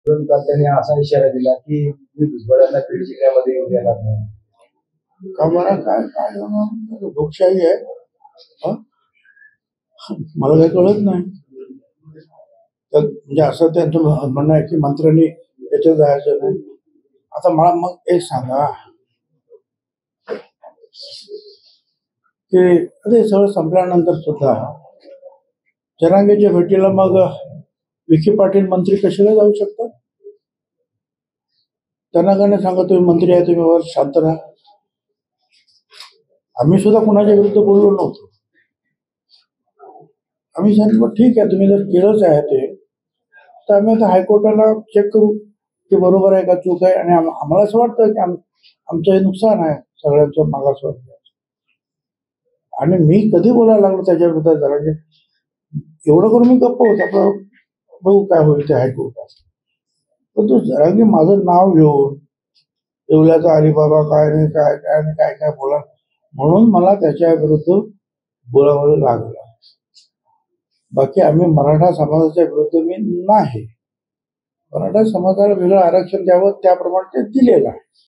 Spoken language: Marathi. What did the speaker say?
काल त्यांनी असा इशारा दिला की मी भुजबळांना बीड जिल्ह्यामध्ये येऊ देणार नाही. का बरं काय काय होणार? लोकशाही आहे. हं? मला काही कळत नाही. तर म्हणजे असं त्यांचं म्हणणं आहे की मंत्र्यांनी याच्यात जायचं नाही. आता मला मग एक सांगा की अरे सगळं संपल्यानंतर सुद्धा जरांगेच्या भेटीला मग विखे पाटील मंत्री कशाला जाऊ शकतात? त्यांना काय नाही सांगा तुम्ही मंत्री आहे, तुम्ही वर शांत राहा. आम्ही सुद्धा कुणाच्या विरुद्ध बोललो नव्हतो. आम्ही सांगितलं ठीक आहे, तुम्ही जर केलंच आहे ते तर आम्ही आता हायकोर्टाला चेक करू की बरोबर आहे का चूक आहे. आणि आम्हाला असं वाटतं की आमचं हे नुकसान आहे सगळ्यांचं मागासवर्ग. आणि मी कधी बोलायला लागलो त्याच्या विरुद्ध जरा एवढं करून मी गप्प होता. पण बघू काय होईल ते हायकोर्टात. पण तो जरांगे माझं नाव घेऊन येवल्याचा अलिबाबा काय नाही काय काय नाही काय काय बोला म्हणून मला त्याच्या विरुद्ध बोलावं लागलं. बाकी आम्ही मराठा समाजाच्या विरुद्ध मी नाही. मराठा समाजाला वेगळं आरक्षण द्यावं त्याप्रमाणे ते दिलेलं आहे.